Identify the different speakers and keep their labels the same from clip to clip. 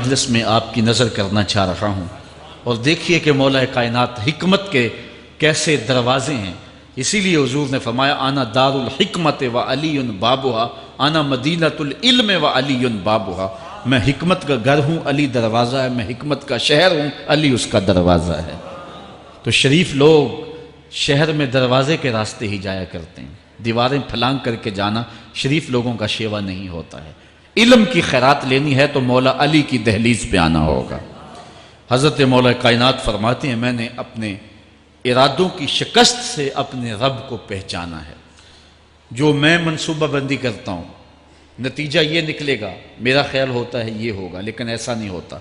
Speaker 1: مجلس میں آپ کی نظر کرنا چاہ رہا ہوں، اور دیکھیے کہ مولا کائنات حکمت کے کیسے دروازے ہیں۔ اسی لیے حضور نے فرمایا آنا دار الحکمت و علی بابھا، آنا مدینۃ العلم و علی بابھا، میں حکمت کا گھر ہوں، علی دروازہ ہے، میں حکمت کا شہر ہوں، علی اس کا دروازہ ہے۔ تو شریف لوگ شہر میں دروازے کے راستے ہی جایا کرتے ہیں، دیواریں پھلانگ کر کے جانا شریف لوگوں کا شیوا نہیں ہوتا ہے۔ علم کی خیرات لینی ہے تو مولا علی کی دہلیز پہ آنا ہوگا۔ حضرت مولا کائنات فرماتے ہیں میں نے اپنے ارادوں کی شکست سے اپنے رب کو پہچانا ہے۔ جو میں منصوبہ بندی کرتا ہوں نتیجہ یہ نکلے گا، میرا خیال ہوتا ہے یہ ہوگا، لیکن ایسا نہیں ہوتا،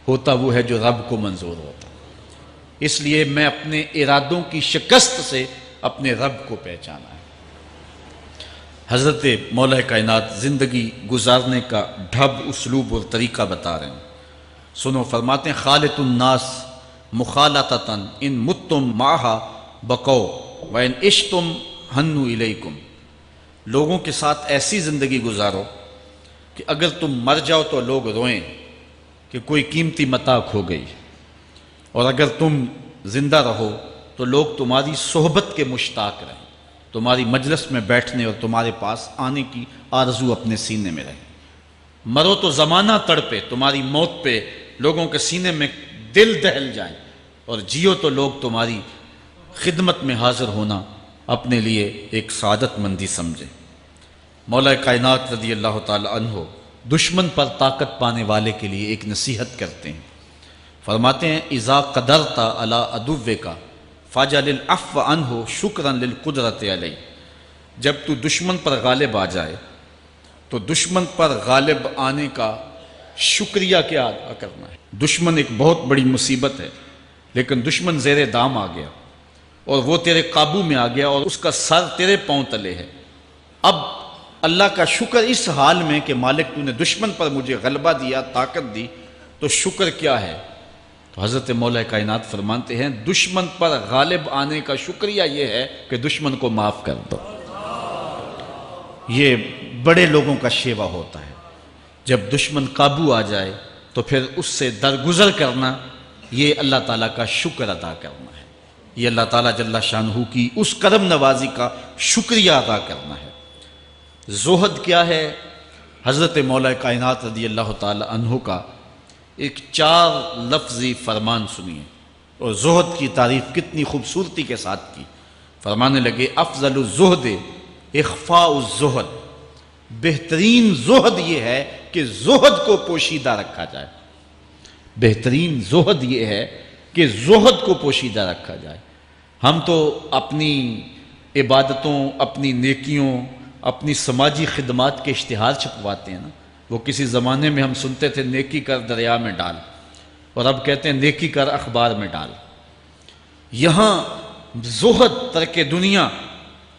Speaker 1: ہوتا وہ ہے جو رب کو منظور ہوتا۔ اس لیے میں اپنے ارادوں کی شکست سے اپنے رب کو پہچانا ہے۔ حضرت مولا کائنات زندگی گزارنے کا ڈھب، اسلوب اور طریقہ بتا رہے ہیں، سنو۔ فرماتے ہیں خالط الناس مخالطتاً ان متتم معہا بقو وان عشتم ہنو الیکم، لوگوں کے ساتھ ایسی زندگی گزارو کہ اگر تم مر جاؤ تو لوگ روئیں کہ کوئی قیمتی متاع کھو گئی، اور اگر تم زندہ رہو تو لوگ تمہاری صحبت کے مشتاق رہیں، تمہاری مجلس میں بیٹھنے اور تمہارے پاس آنے کی آرزو اپنے سینے میں رہے۔ مرو تو زمانہ تڑپے، تمہاری موت پہ لوگوں کے سینے میں دل دہل جائے، اور جیو تو لوگ تمہاری خدمت میں حاضر ہونا اپنے لیے ایک سعادت مندی سمجھے۔ مولا کائنات رضی اللہ تعالی عنہ دشمن پر طاقت پانے والے کے لیے ایک نصیحت کرتے ہیں، فرماتے ہیں اذا قدرت علی عدوک فاجعل العفو عنہ شکرا للقدرت علیہ، جب تو دشمن پر غالب آ جائے تو دشمن پر غالب آنے کا شکریہ کیا ادا کرنا ہے۔ دشمن ایک بہت بڑی مصیبت ہے، لیکن دشمن زیر دام آ گیا اور وہ تیرے قابو میں آ گیا اور اس کا سر تیرے پاؤں تلے ہے۔ اب اللہ کا شکر اس حال میں کہ مالک تو نے دشمن پر مجھے غلبہ دیا، طاقت دی، تو شکر کیا ہے؟ تو حضرت مولا کائنات فرماتے ہیں دشمن پر غالب آنے کا شکریہ یہ ہے کہ دشمن کو معاف کر دو۔ یہ بڑے لوگوں کا شیوا ہوتا ہے، جب دشمن قابو آ جائے تو پھر اس سے درگزر کرنا، یہ اللہ تعالیٰ کا شکر ادا کرنا ہے، یہ اللہ تعالیٰ جل شانہ کی اس کرم نوازی کا شکریہ ادا کرنا ہے۔ زہد کیا ہے؟ حضرت مولا کائنات رضی اللہ تعالی عنہ کا ایک 4 لفظی فرمان سنیے، اور زہد کی تعریف کتنی خوبصورتی کے ساتھ کی۔ فرمانے لگے افضل الزہد اخفاء الزہد، بہترین زہد یہ ہے کہ زہد کو پوشیدہ رکھا جائے، بہترین زہد یہ ہے کہ زہد کو پوشیدہ رکھا جائے۔ ہم تو اپنی عبادتوں، اپنی نیکیوں، اپنی سماجی خدمات کے اشتہار چھپواتے ہیں نا۔ وہ کسی زمانے میں ہم سنتے تھے نیکی کر دریا میں ڈال، اور اب کہتے ہیں نیکی کر اخبار میں ڈال۔ یہاں زہد، ترک دنیا،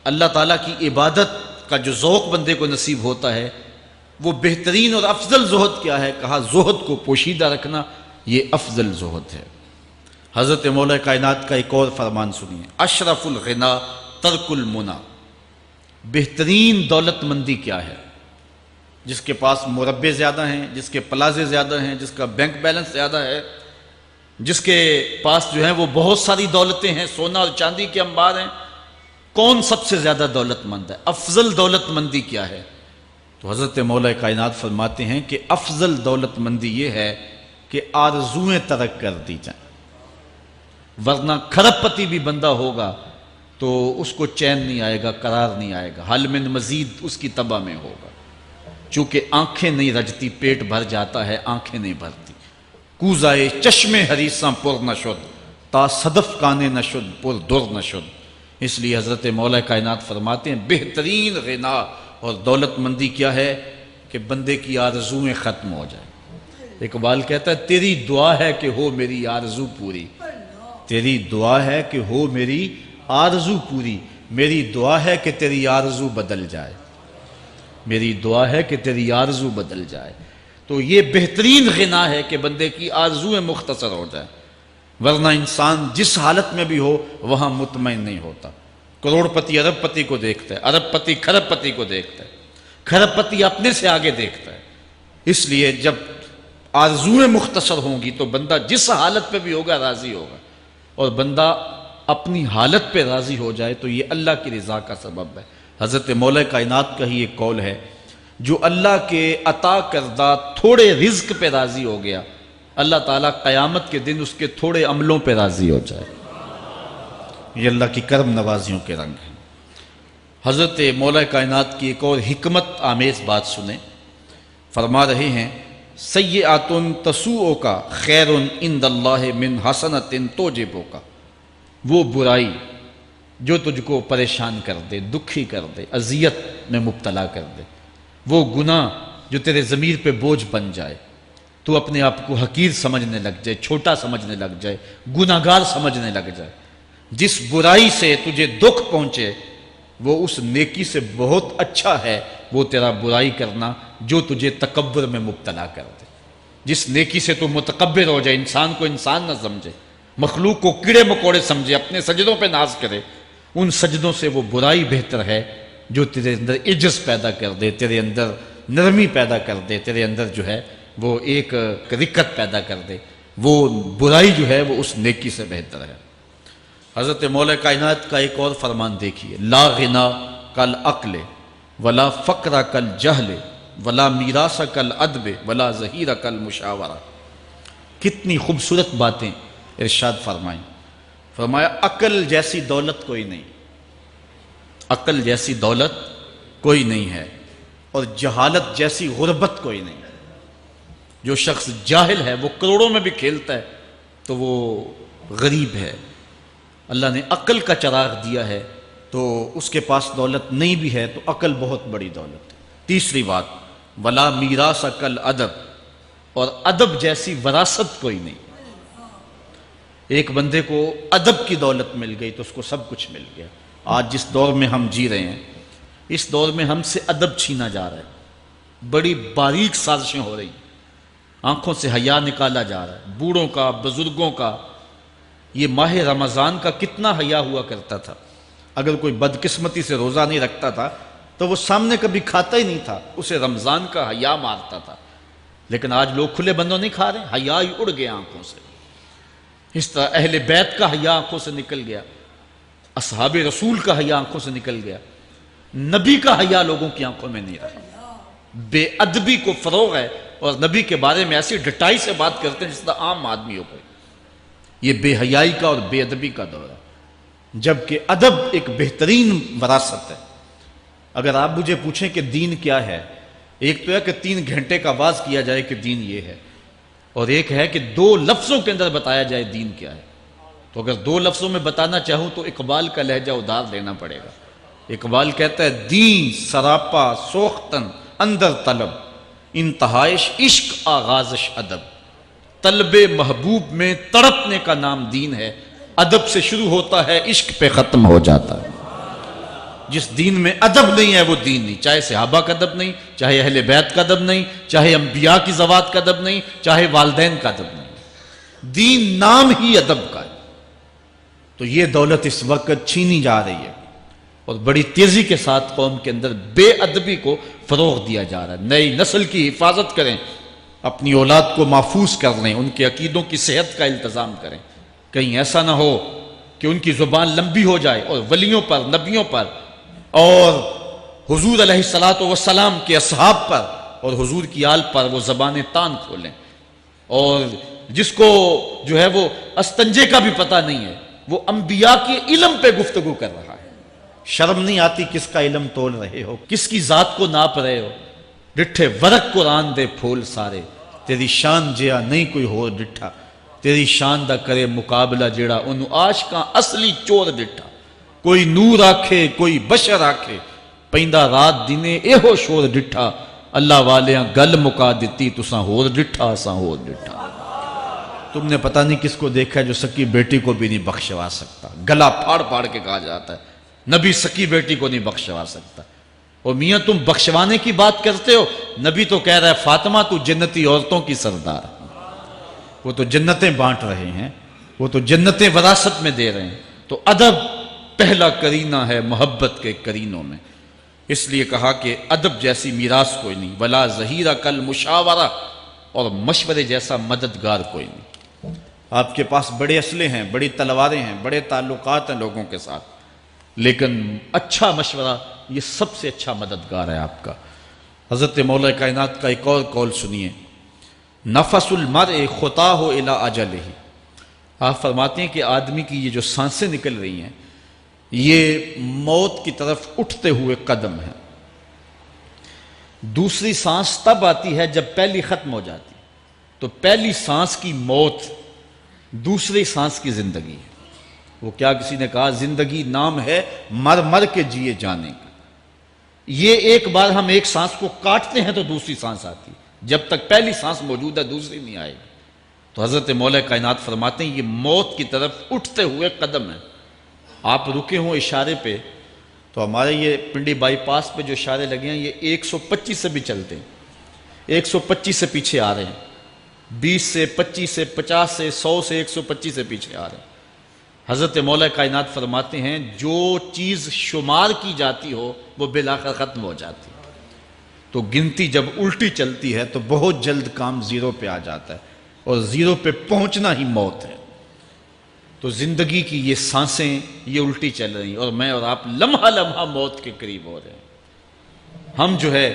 Speaker 1: اللہ تعالیٰ کی عبادت کا جو ذوق بندے کو نصیب ہوتا ہے، وہ بہترین اور افضل زہد کیا ہے؟ کہا زہد کو پوشیدہ رکھنا، یہ افضل زہد ہے۔ حضرت مولا کائنات کا ایک اور فرمان سنیے، اشرف الغنا ترک المنا، بہترین دولت مندی کیا ہے؟ جس کے پاس مربے زیادہ ہیں، جس کے پلازے زیادہ ہیں، جس کا بینک بیلنس زیادہ ہے، جس کے پاس جو ہے وہ بہت ساری دولتیں ہیں، سونا اور چاندی کے انبار ہیں، کون سب سے زیادہ دولت مند ہے؟ افضل دولت مندی کیا ہے؟ تو حضرت مولا کائنات فرماتے ہیں کہ افضل دولت مندی یہ ہے کہ آرزویں ترک کر دی جائیں، ورنہ کھرب پتی بھی بندہ ہوگا تو اس کو چین نہیں آئے گا، قرار نہیں آئے گا، حل من مزید اس کی طبع میں ہوگا۔ چونکہ آنکھیں نہیں رجتی، پیٹ بھر جاتا ہے، آنکھیں نہیں بھرتی۔ کوزائے چشم حریصاں پر نشد، تا صدف کانے نشد پر در نشد۔ اس لیے حضرت مولا کائنات فرماتے ہیں بہترین غنا اور دولت مندی کیا ہے؟ کہ بندے کی آرزویں ختم ہو جائیں۔ اقبال کہتا ہے تیری دعا ہے کہ ہو میری آرزو پوری، تیری دعا ہے کہ ہو میری آرزو پوری، میری دعا ہے کہ تیری آرزو بدل جائے، میری دعا ہے کہ تیری آرزو بدل جائے۔ تو یہ بہترین غنا ہے کہ بندے کی آرزویں مختصر ہو جائیں، ورنہ انسان جس حالت میں بھی ہو وہاں مطمئن نہیں ہوتا۔ کروڑ پتی ارب پتی کو دیکھتا ہے، ارب پتی کھرب پتی کو دیکھتا ہے، کھرب پتی اپنے سے آگے دیکھتا ہے۔ اس لیے جب آرزویں مختصر ہوں گی تو بندہ جس حالت پہ بھی ہوگا راضی ہوگا، اور بندہ اپنی حالت پہ راضی ہو جائے تو یہ اللہ کی رضا کا سبب ہے۔ حضرت مولا کائنات کا ہی ایک قول ہے، جو اللہ کے عطا کردہ تھوڑے رزق پہ راضی ہو گیا، اللہ تعالیٰ قیامت کے دن اس کے تھوڑے عملوں پہ راضی ہو جائے۔ یہ اللہ کی کرم نوازیوں کے رنگ ہیں۔ حضرت مولا کائنات کی ایک اور حکمت آمیز بات سنیں، فرما رہے ہیں سیئات تسوء کا خیر عند اللہ من حسنۃ توجب کا، وہ برائی جو تجھ کو پریشان کر دے، دکھی کر دے، اذیت میں مبتلا کر دے، وہ گناہ جو تیرے ضمیر پہ بوجھ بن جائے، تو اپنے آپ کو حقیر سمجھنے لگ جائے، چھوٹا سمجھنے لگ جائے، گناہگار سمجھنے لگ جائے، جس برائی سے تجھے دکھ پہنچے وہ اس نیکی سے بہت اچھا ہے وہ تیرا برائی کرنا جو تجھے تکبر میں مبتلا کر دے۔ جس نیکی سے تو متکبر ہو جائے، انسان کو انسان نہ سمجھے، مخلوق کو کیڑے مکوڑے سمجھے، اپنے سجدوں پہ ناز کرے، ان سجدوں سے وہ برائی بہتر ہے جو تیرے اندر عجز پیدا کر دے، تیرے اندر نرمی پیدا کر دے، تیرے اندر جو ہے وہ ایک رقت پیدا کر دے، وہ برائی جو ہے وہ اس نیکی سے بہتر ہے۔ حضرت مولا کائنات کا ایک اور فرمان دیکھیے، لا غنا کل عقل ولا فقر کل جہل ولا میراث کل ادب ولا ظہیر کل مشاورہ۔ کتنی خوبصورت باتیں ارشاد فرمائیں۔ فرمایا عقل جیسی دولت کوئی نہیں، عقل جیسی دولت کوئی نہیں ہے، اور جہالت جیسی غربت کوئی نہیں۔ جو شخص جاہل ہے وہ کروڑوں میں بھی کھیلتا ہے تو وہ غریب ہے۔ اللہ نے عقل کا چراغ دیا ہے تو اس کے پاس دولت نہیں بھی ہے تو عقل بہت بڑی دولت ہے۔ تیسری بات، ولا میراث کل ادب، اور ادب جیسی وراثت کوئی نہیں۔ ایک بندے کو ادب کی دولت مل گئی تو اس کو سب کچھ مل گیا۔ آج جس دور میں ہم جی رہے ہیں، اس دور میں ہم سے ادب چھینا جا رہا ہے، بڑی باریک سازشیں ہو رہی ہیں، آنکھوں سے حیا نکالا جا رہا ہے، بوڑھوں کا، بزرگوں کا۔ یہ ماہ رمضان کا کتنا حیا ہوا کرتا تھا، اگر کوئی بدقسمتی سے روزہ نہیں رکھتا تھا تو وہ سامنے کبھی کھاتا ہی نہیں تھا، اسے رمضان کا حیا مارتا تھا۔ لیکن آج لوگ کھلے بندوں نہیں کھا رہے، حیا ہی اڑ گیا آنکھوں سے۔ اس طرح اہل بیت کا حیا آنکھوں سے نکل گیا، اصحاب رسول کا حیا آنکھوں سے نکل گیا، نبی کا حیا لوگوں کی آنکھوں میں نہیں رہا۔ بے ادبی کو فروغ ہے، اور نبی کے بارے میں ایسی ڈٹائی سے بات کرتے ہیں جس طرح عام آدمیوں کو۔ یہ بے حیائی کا اور بے ادبی کا دور ہے، جبکہ ادب ایک بہترین وراثت ہے۔ اگر آپ مجھے پوچھیں کہ دین کیا ہے، ایک تو ہے کہ 3 گھنٹے کا واز کیا جائے کہ دین یہ ہے، اور ایک ہے کہ 2 لفظوں کے اندر بتایا جائے دین کیا ہے۔ تو اگر 2 لفظوں میں بتانا چاہوں تو اقبال کا لہجہ ادھار لینا پڑے گا۔ اقبال کہتا ہے دین سراپا سوختن اندر طلب، انتہائش عشق آغازش ادب۔ طلب محبوب میں تڑپنے کا نام دین ہے، ادب سے شروع ہوتا ہے عشق پہ ختم ہو جاتا ہے۔ جس دین میں ادب نہیں ہے وہ دین نہیں، چاہے صحابہ کا ادب نہیں، چاہے اہل بیت کا ادب نہیں، چاہے انبیاء کی ذوات کا ادب نہیں، چاہے والدین کا ادب نہیں، دین نام ہی ادب کا ہے۔ تو یہ دولت اس وقت چھینی جا رہی ہے، اور بڑی تیزی کے ساتھ قوم کے اندر بے ادبی کو فروغ دیا جا رہا ہے۔ نئی نسل کی حفاظت کریں، اپنی اولاد کو محفوظ کر لیں، ان کے عقیدوں کی صحت کا التزام کریں، کہیں ایسا نہ ہو کہ ان کی زبان لمبی ہو جائے اور ولیوں پر، نبیوں پر، اور حضور علیہ الصلوۃ والسلام کے اصحاب پر اور حضور کی آل پر وہ زبانیں تان کھولیں، اور جس کو جو ہے وہ استنجے کا بھی پتہ نہیں ہے وہ انبیاء کے علم پہ گفتگو کر رہا ہے۔ شرم نہیں آتی کس کا علم تول رہے ہو، کس کی ذات کو ناپ رہے ہو۔ ڈٹھے ورق قرآن دے پھول سارے، تیری شان جیا نہیں کوئی ہو ڈٹھا، تیری شان دا کرے مقابلہ جیڑا انہوں عاشقاں اصلی چور ڈٹھا۔ کوئی نور آکھے کوئی بشر آکھے، پیندا رات دینے اے ہو شور ڈٹھا، اللہ والیاں گل مکا دیتی تساں ہور ڈٹھا اساں ہور ڈٹھا۔ تم نے پتہ نہیں کس کو دیکھا ہے جو سکی بیٹی کو بھی نہیں بخشوا سکتا، گلا پھاڑ پھاڑ کے کہا جاتا ہے نبی سکی بیٹی کو نہیں بخشوا سکتا۔ اور میاں تم بخشوانے کی بات کرتے ہو، نبی تو کہہ رہا ہے فاطمہ تو جنتی عورتوں کی سردار، وہ تو جنتیں بانٹ رہے ہیں، وہ تو جنتیں وراثت میں دے رہے ہیں۔ تو ادب پہلا کرینہ ہے محبت کے کرینوں میں، اس لیے کہا کہ ادب جیسی میراث کوئی نہیں۔ ولا ظہیر کل مشاورہ، اور مشورے جیسا مددگار کوئی نہیں۔ آپ کے پاس بڑے اسلحے ہیں، بڑی تلواریں ہیں، بڑے تعلقات ہیں لوگوں کے ساتھ، لیکن اچھا مشورہ یہ سب سے اچھا مددگار ہے آپ کا۔ حضرت مولا کائنات کا ایک اور قول سنیے، نفس المرء خطاہ الی اجلہ۔ آپ فرماتے ہیں کہ آدمی کی یہ جو سانسیں نکل رہی ہیں یہ موت کی طرف اٹھتے ہوئے قدم ہیں۔ دوسری سانس تب آتی ہے جب پہلی ختم ہو جاتی ہے، تو پہلی سانس کی موت، دوسری سانس کی زندگی ہے۔ وہ کیا کسی نے کہا زندگی نام ہے مر مر کے جیے جانے کا۔ یہ ایک بار ہم ایک سانس کو کاٹتے ہیں تو دوسری سانس آتی ہے، جب تک پہلی سانس موجود ہے دوسری نہیں آئے گی۔ تو حضرت مولا کائنات فرماتے ہیں یہ موت کی طرف اٹھتے ہوئے قدم ہے۔ آپ رکے ہوں اشارے پہ تو ہمارے یہ پنڈی بائی پاس پہ جو اشارے لگے ہیں یہ 125 سے بھی چلتے ہیں، 125 سے پیچھے آ رہے ہیں، 20 سے 25 سے 50 سے 100 سے 125 سے پیچھے آ رہے ہیں۔ حضرت مولا کائنات فرماتے ہیں جو چیز شمار کی جاتی ہو وہ بالآخر ختم ہو جاتی، تو گنتی جب الٹی چلتی ہے تو بہت جلد کام زیرو پہ آ جاتا ہے، اور زیرو پہ پہنچنا ہی موت ہے۔ تو زندگی کی یہ سانسیں یہ الٹی چل رہی ہیں، اور میں اور آپ لمحہ لمحہ موت کے قریب ہو رہے ہیں۔ ہم جو ہے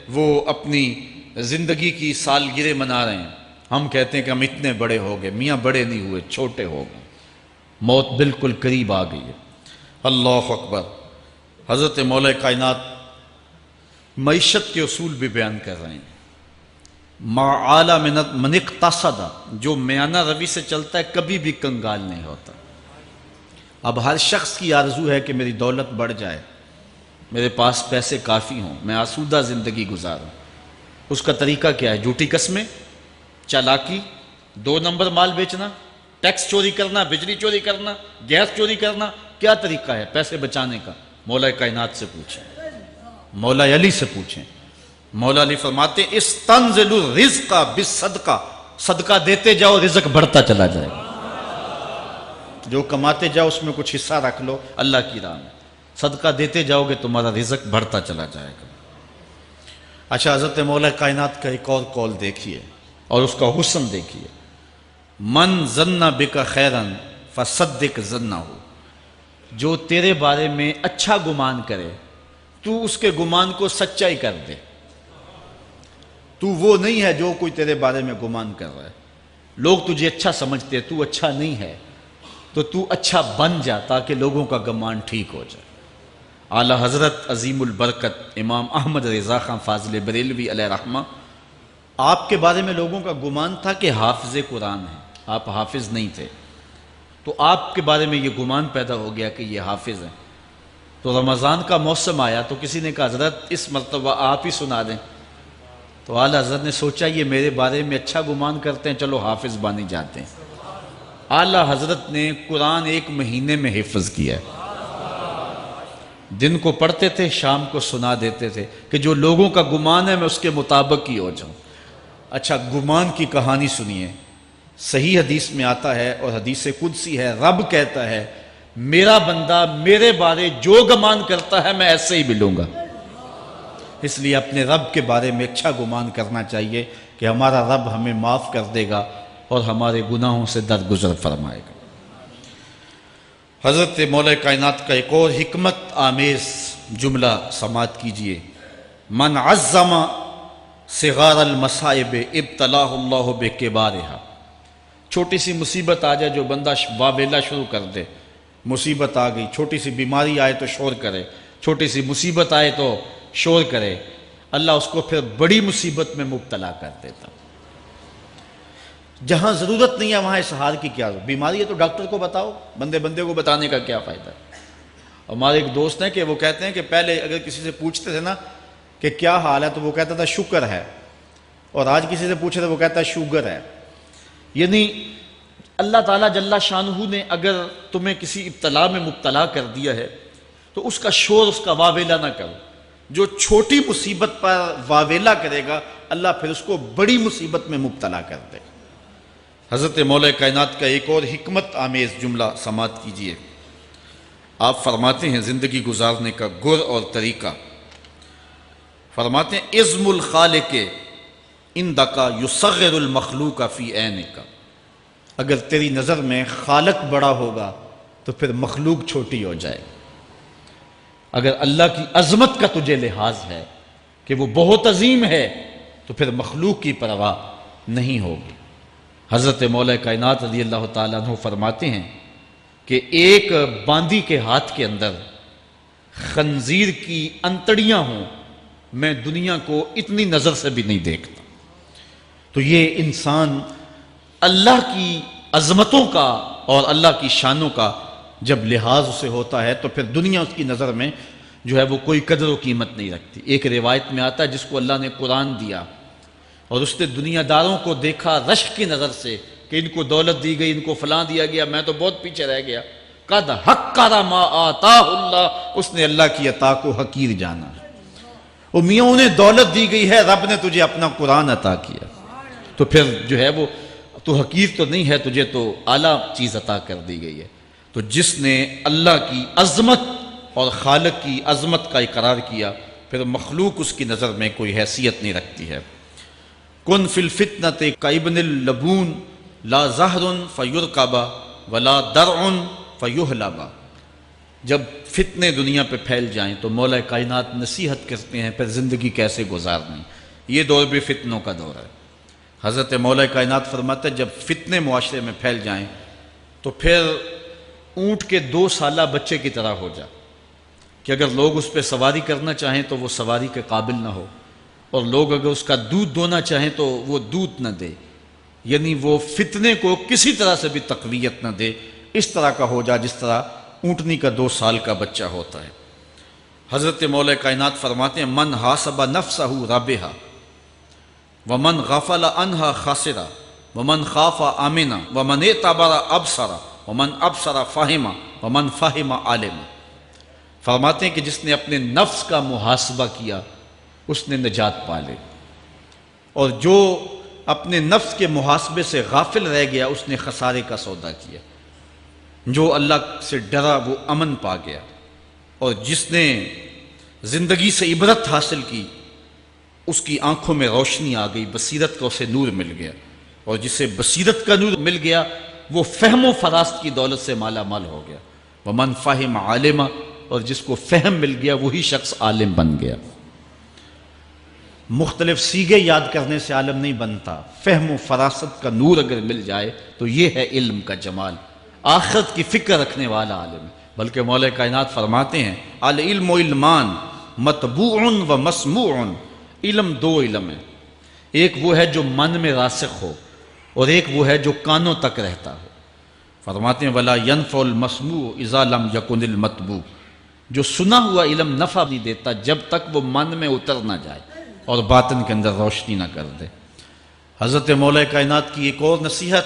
Speaker 1: وہ اپنی زندگی کی سالگرہ منا رہے ہیں، ہم کہتے ہیں کہ ہم اتنے بڑے ہو گئے، میاں بڑے نہیں ہوئے، چھوٹے ہو گئے، موت بالکل قریب آ گئی ہے۔ اللہ اکبر۔ حضرت مولا کائنات معیشت کے اصول بھی بیان کر رہے ہیں۔ ما اعلی من اقتصد، جو میانہ روی سے چلتا ہے کبھی بھی کنگال نہیں ہوتا۔ اب ہر شخص کی آرزو ہے کہ میری دولت بڑھ جائے، میرے پاس پیسے کافی ہوں، میں آسودہ زندگی گزاروں۔ اس کا طریقہ کیا ہے؟ جھوٹی قسمیں، چالاکی، 2 نمبر مال بیچنا، ٹیکس چوری کرنا، بجلی چوری کرنا، گیس چوری کرنا۔ کیا طریقہ ہے پیسے بچانے کا؟ مولا کائنات سے پوچھیں، مولا علی سے پوچھیں۔ مولا علی فرماتے ہیں استنزل الرزق بالصدقہ، صدقہ دیتے جاؤ رزق بڑھتا چلا جائے گا۔ جو کماتے جاؤ اس میں کچھ حصہ رکھ لو اللہ کی راہ میں، صدقہ دیتے جاؤ گے تمہارا رزق بڑھتا چلا جائے گا۔ اچھا، حضرت مولا کائنات کا ایک اور قول دیکھیے اور اس کا حسن دیکھیے، من ظن بک خیرا فصدق ظنہ، جو تیرے بارے میں اچھا گمان کرے تو اس کے گمان کو سچائی کر دے۔ تو وہ نہیں ہے جو کوئی تیرے بارے میں گمان کر رہا ہے، لوگ تجھے اچھا سمجھتے، تو اچھا نہیں ہے، تو تو اچھا بن جا تاکہ لوگوں کا گمان ٹھیک ہو جائے۔ اعلی حضرت عظیم البرکت امام احمد رضا خان فاضل بریلوی علیہ رحمہ، آپ کے بارے میں لوگوں کا گمان تھا کہ حافظ قرآن ہیں، آپ حافظ نہیں تھے، تو آپ کے بارے میں یہ گمان پیدا ہو گیا کہ یہ حافظ ہیں۔ تو رمضان کا موسم آیا تو کسی نے کہا حضرت اس مرتبہ آپ ہی سنا دیں، تو اعلیٰ حضرت نے سوچا یہ میرے بارے میں اچھا گمان کرتے ہیں، چلو حافظ بانی جاتے ہیں۔ اعلیٰ حضرت نے قرآن 1 مہینے میں حفظ کیا ہے، دن کو پڑھتے تھے، شام کو سنا دیتے تھے کہ جو لوگوں کا گمان ہے میں اس کے مطابق ہی ہو جاؤں۔ اچھا، گمان کی کہانی سنیے، صحیح حدیث میں آتا ہے اور حدیث قدسی ہے، رب کہتا ہے میرا بندہ میرے بارے جو گمان کرتا ہے میں ایسے ہی ملوں گا۔ اس لیے اپنے رب کے بارے میں اچھا گمان کرنا چاہیے کہ ہمارا رب ہمیں معاف کر دے گا اور ہمارے گناہوں سے درگزر فرمائے گا۔ حضرت مولا کائنات کا ایک اور حکمت آمیز جملہ سماعت کیجئے، من عظم صغار المصائب ابتلاہ اللہ بکبارہا۔ چھوٹی سی مصیبت آ جائے جو بندہ واویلا شروع کر دے، مصیبت آ گئی، چھوٹی سی بیماری آئے تو شور کرے، چھوٹی سی مصیبت آئے تو شور کرے، اللہ اس کو پھر بڑی مصیبت میں مبتلا کر دیتا۔ جہاں ضرورت نہیں ہے وہاں اظہار کی کیا ضرورت؟ بیماری ہے تو ڈاکٹر کو بتاؤ، بندے کو بتانے کا کیا فائدہ ہے؟ ہمارے ایک دوست ہیں کہ وہ کہتے ہیں کہ پہلے اگر کسی سے پوچھتے تھے نا کہ کیا حال ہے تو وہ کہتا تھا شکر ہے، اور آج کسی سے پوچھے تو وہ کہتا ہے شوگر ہے۔ یعنی اللہ تعالیٰ جل شانہ نے اگر تمہیں کسی ابتلا میں مبتلا کر دیا ہے تو اس کا شور، اس کا واویلا نہ کرو۔ جو چھوٹی مصیبت پر واویلا کرے گا اللہ پھر اس کو بڑی مصیبت میں مبتلا کر دے گا۔ حضرت مولا کائنات کا ایک اور حکمت آمیز جملہ سماعت کیجئے، آپ فرماتے ہیں زندگی گزارنے کا گر اور طریقہ، فرماتے ہیں عزم الخالق عندک یصغر المخلوق فی عینک، اگر تیری نظر میں خالق بڑا ہوگا تو پھر مخلوق چھوٹی ہو جائے. اگر اللہ کی عظمت کا تجھے لحاظ ہے کہ وہ بہت عظیم ہے تو پھر مخلوق کی پرواہ نہیں ہوگی. حضرت مولا کائنات رضی اللہ تعالیٰ عنہ فرماتے ہیں کہ ایک باندی کے ہاتھ کے اندر خنزیر کی انتڑیاں ہوں، میں دنیا کو اتنی نظر سے بھی نہیں دیکھتا. تو یہ انسان اللہ کی عظمتوں کا اور اللہ کی شانوں کا جب لحاظ اسے ہوتا ہے تو پھر دنیا اس کی نظر میں جو ہے وہ کوئی قدر و قیمت نہیں رکھتی. ایک روایت میں آتا ہے جس کو اللہ نے قرآن دیا اور اس نے دنیا داروں کو دیکھا رشک کی نظر سے کہ ان کو دولت دی گئی، ان کو فلاں دیا گیا، میں تو بہت پیچھے رہ گیا. قد حقر ما آتاہ اللہ، اس نے اللہ کی عطا کو حقیر جانا. وہ میاں انہیں دولت دی گئی ہے، رب نے تجھے اپنا قرآن عطا کیا تو پھر جو ہے وہ تو حقیر تو نہیں ہے، تجھے تو اعلیٰ چیز عطا کر دی گئی ہے. تو جس نے اللہ کی عظمت اور خالق کی عظمت کا اقرار کیا پھر مخلوق اس کی نظر میں کوئی حیثیت نہیں رکھتی ہے. کن فی الفتنۃ کابن اللبون لا زہر فیرکب ولا درع فیحلب. جب فتنے دنیا پہ پھیل جائیں تو مولا کائنات نصیحت کرتے ہیں پھر زندگی کیسے گزارنی. یہ دور بھی فتنوں کا دور ہے. حضرت مولا کائنات فرماتے ہیں جب فتنے معاشرے میں پھیل جائیں تو پھر اونٹ کے 2 سالہ بچے کی طرح ہو جا کہ اگر لوگ اس پہ سواری کرنا چاہیں تو وہ سواری کے قابل نہ ہو، اور لوگ اگر اس کا دودھ دونا چاہیں تو وہ دودھ نہ دے. یعنی وہ فتنے کو کسی طرح سے بھی تقویت نہ دے، اس طرح کا ہو جا جس طرح اونٹنی کا 2 سال کا بچہ ہوتا ہے. حضرت مولا کائنات فرماتے ہیں من حاسب نفسہ رابحہ ومن غفل عنہا خاسرہ ومن خاف آمنہ ومن اعتبر ابصر ومن ابصر فہم ومن فہم عالم. فرماتے ہیں کہ جس نے اپنے نفس کا محاسبہ کیا اس نے نجات پا لی، اور جو اپنے نفس کے محاسبے سے غافل رہ گیا اس نے خسارے کا سودا کیا. جو اللہ سے ڈرا وہ امن پا گیا، اور جس نے زندگی سے عبرت حاصل کی اس کی آنکھوں میں روشنی آ گئی، بصیرت کا اسے نور مل گیا، اور جسے بصیرت کا نور مل گیا وہ فہم و فراست کی دولت سے مالا مال ہو گیا. ومن فہم عالمہ، اور جس کو فہم مل گیا وہی شخص عالم بن گیا. مختلف سیغے یاد کرنے سے عالم نہیں بنتا، فہم و فراست کا نور اگر مل جائے تو یہ ہے علم کا جمال. آخرت کی فکر رکھنے والا عالم ہے. بلکہ مولا کائنات فرماتے ہیں العلم علمان مطبوع و مسموع. علم 2 علم ہے، ایک وہ ہے جو من میں راسخ ہو اور ایک وہ ہے جو کانوں تک رہتا ہو. فرماتے ہیں ولا ينفع المسموع اذا لم يكن المتبوع. جو سنا ہوا علم نفع نہیں دیتا جب تک وہ من میں اتر نہ جائے اور باطن کے اندر روشنی نہ کر دے. حضرت مولا کائنات کی ایک اور نصیحت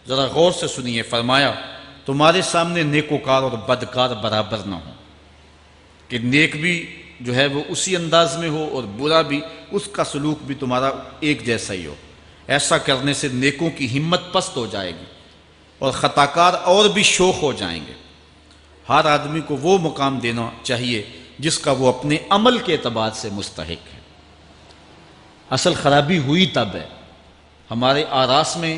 Speaker 1: ذرا غور سے سنیے. فرمایا تمہارے سامنے نیکوکار اور بدکار برابر نہ ہو، کہ نیک بھی جو ہے وہ اسی انداز میں ہو اور برا بھی اس کا سلوک بھی تمہارا ایک جیسا ہی ہو. ایسا کرنے سے نیکوں کی ہمت پست ہو جائے گی اور خطاکار اور بھی شوخ ہو جائیں گے. ہر آدمی کو وہ مقام دینا چاہیے جس کا وہ اپنے عمل کے اعتبار سے مستحق ہے. اصل خرابی ہوئی تب ہے ہمارے آراس میں،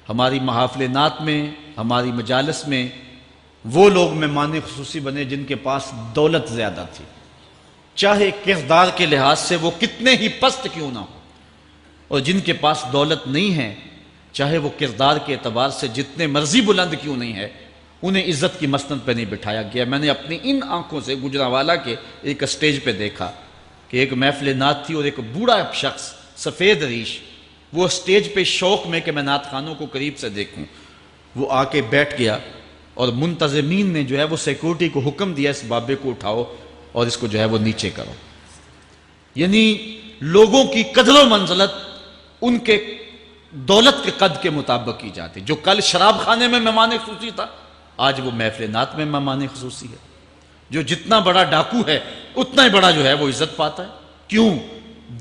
Speaker 1: ہماری محافل نعت میں، ہماری مجالس میں وہ لوگ مہمان خصوصی بنے جن کے پاس دولت زیادہ تھی، چاہے کردار کے لحاظ سے وہ کتنے ہی پست کیوں نہ ہو، اور جن کے پاس دولت نہیں ہے چاہے وہ کردار کے اعتبار سے جتنے مرضی بلند کیوں نہیں ہے انہیں عزت کی مسند پہ نہیں بٹھایا گیا. میں نے اپنی ان آنکھوں سے گجرانوالہ کے ایک اسٹیج پہ دیکھا کہ ایک محفل نعت تھی اور ایک بوڑھا شخص سفید ریش، وہ اسٹیج پہ شوق میں کہ میں نعت خانوں کو قریب سے دیکھوں، وہ آ کے بیٹھ گیا اور منتظمین نے جو ہے وہ سیکورٹی کو حکم دیا اس بابے کو اٹھاؤ اور اس کو جو ہے وہ نیچے کرو. یعنی لوگوں کی قدر و منزلت ان کے دولت کے قد کے مطابق کی جاتی. جو کل شراب خانے میں مہمان خصوصی تھا آج وہ محفل نعت میں مہمان خصوصی ہے. جو جتنا بڑا ڈاکو ہے اتنا ہی بڑا جو ہے وہ عزت پاتا ہے. کیوں؟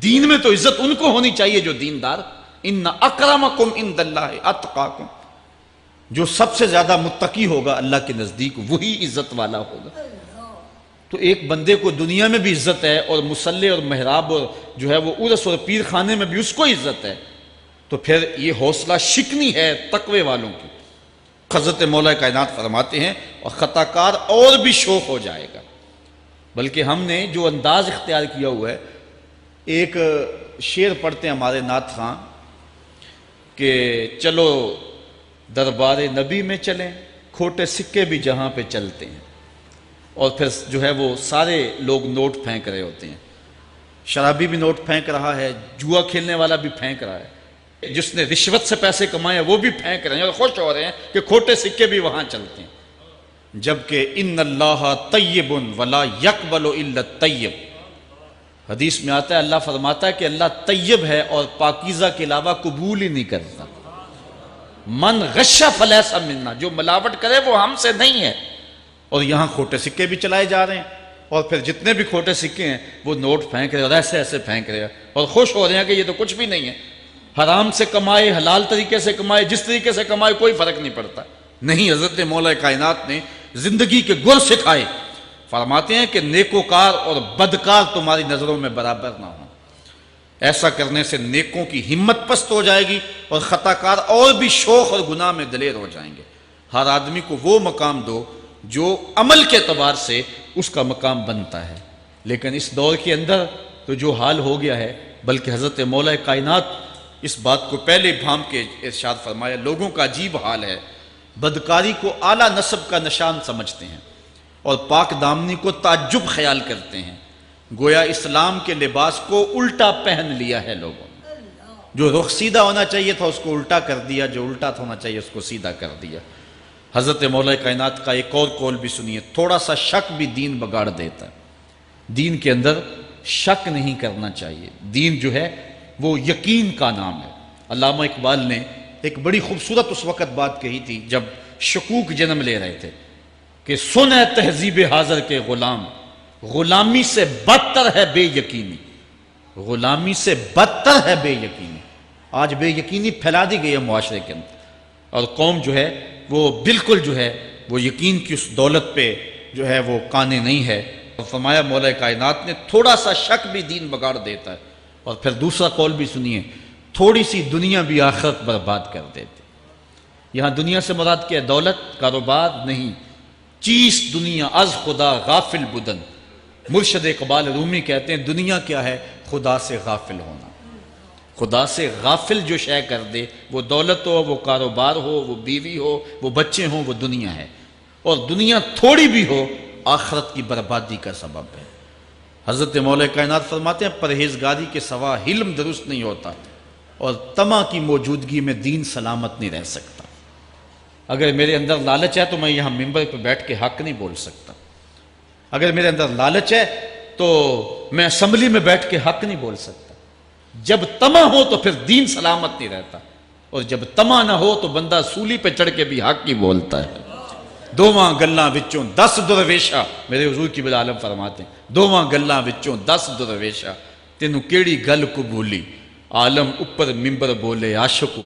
Speaker 1: دین میں تو عزت ان کو ہونی چاہیے جو دیندار. ان اکرمکم عند اللہ اتقاکم. جو سب سے زیادہ متقی ہوگا اللہ کے نزدیک وہی عزت والا ہوگا. تو ایک بندے کو دنیا میں بھی عزت ہے اور مصلی اور محراب اور جو ہے وہ عرس اور پیر خانے میں بھی اس کو عزت ہے، تو پھر یہ حوصلہ شکنی ہے تقوی والوں کی۔ حضرت مولا کائنات فرماتے ہیں اور خطا کار اور بھی شوق ہو جائے گا۔ بلکہ ہم نے جو انداز اختیار کیا ہوا ہے، ایک شعر پڑھتے ہیں ہمارے نعت خواں کہ چلو دربار نبی میں چلیں، کھوٹے سکے بھی جہاں پہ چلتے ہیں، اور پھر جو ہے وہ سارے لوگ نوٹ پھینک رہے ہوتے ہیں، شرابی بھی نوٹ پھینک رہا ہے، جوا کھیلنے والا بھی پھینک رہا ہے، جس نے رشوت سے پیسے کمائے وہ بھی پھینک رہے ہیں اور خوش ہو رہے ہیں کہ کھوٹے سکے بھی وہاں چلتے ہیں۔ جبکہ ان اللہ طیب ولا یقبل الا الطیب، حدیث میں آتا ہے اللہ فرماتا ہے کہ اللہ طیب ہے اور پاکیزہ کے علاوہ قبول ہی نہیں کرتا۔ من غش فلیس منا، جو ملاوٹ کرے وہ ہم سے نہیں ہے۔ اور یہاں کھوٹے سکے بھی چلائے جا رہے ہیں، اور پھر جتنے بھی کھوٹے سکے ہیں وہ نوٹ پھینک رہے اور ایسے ایسے پھینک رہے ہیں اور خوش ہو رہے ہیں کہ یہ تو کچھ بھی نہیں ہے، حرام سے کمائے حلال طریقے سے کمائے جس طریقے سے کمائے کوئی فرق نہیں پڑتا۔ نہیں، حضرت مولا کائنات نے زندگی کے گر سکھائے، فرماتے ہیں کہ نیکوکار اور بدکار تمہاری نظروں میں برابر نہ ہوں۔ ایسا کرنے سے نیکوں کی ہمت پست ہو جائے گی اور خطا کار اور بھی شوق اور گناہ میں دلیر ہو جائیں گے۔ ہر آدمی کو وہ مقام دو جو عمل کے اعتبار سے اس کا مقام بنتا ہے۔ لیکن اس دور کے اندر تو جو حال ہو گیا ہے، بلکہ حضرت مولا کائنات اس بات کو پہلے بھام کے ارشاد فرمایا، لوگوں کا عجیب حال ہے، بدکاری کو اعلیٰ نسب کا نشان سمجھتے ہیں اور پاک دامنی کو تعجب خیال کرتے ہیں، گویا اسلام کے لباس کو الٹا پہن لیا ہے لوگوں نے۔ جو رخ سیدھا ہونا چاہیے تھا اس کو الٹا کر دیا، جو الٹا ہونا چاہیے اس کو سیدھا کر دیا۔ حضرت مولا کائنات کا ایک اور قول بھی سنیے، تھوڑا سا شک بھی دین بگاڑ دیتا ہے۔ دین کے اندر شک نہیں کرنا چاہیے، دین جو ہے وہ یقین کا نام ہے۔ علامہ اقبال نے ایک بڑی خوبصورت اس وقت بات کہی تھی جب شکوک جنم لے رہے تھے کہ سن ہے تہذیب حاضر کے غلام، غلامی سے بدتر ہے بے یقینی، غلامی سے بدتر ہے بے یقینی۔ آج بے یقینی پھیلا دی گئی ہے معاشرے کے اندر، اور قوم جو ہے وہ بالکل جو ہے وہ یقین کی اس دولت پہ جو ہے وہ قانے نہیں ہے۔ اور فرمایا مولا کائنات نے تھوڑا سا شک بھی دین بگاڑ دیتا ہے۔ اور پھر دوسرا قول بھی سنیے، تھوڑی سی دنیا بھی آخرت برباد کر دیتے۔ یہاں دنیا سے مراد کیا ہے؟ دولت، کاروبار نہیں، چیز دنیا از خدا غافل بدن۔ مرشد اقبال رومی کہتے ہیں دنیا کیا ہے؟ خدا سے غافل ہونا۔ خدا سے غافل جو شے کر دے، وہ دولت ہو، وہ کاروبار ہو، وہ بیوی ہو، وہ بچے ہوں، وہ دنیا ہے۔ اور دنیا تھوڑی بھی ہو آخرت کی بربادی کا سبب ہے۔ حضرت مولا کائنات فرماتے ہیں پرہیزگاری کے سوا علم درست نہیں ہوتا، اور طمع کی موجودگی میں دین سلامت نہیں رہ سکتا۔ اگر میرے اندر لالچ ہے تو میں یہاں ممبر پہ بیٹھ کے حق نہیں بول سکتا۔ اگر میرے اندر لالچ ہے تو میں اسمبلی میں بیٹھ کے حق نہیں بول سکتا۔ جب طمع ہو تو پھر دین سلامت نہیں رہتا، اور جب طمع نہ ہو تو بندہ سولی پہ چڑھ کے بھی حق ہی بولتا ہے۔ دوواں گلاں وچوں 10 درویشہ، میرے حضور کی بل عالم فرماتے ہیں دوواں گلاں وچوں 10 درویشہ، تینوں کیڑی گل قبولی، عالم اوپر ممبر بولے عاشق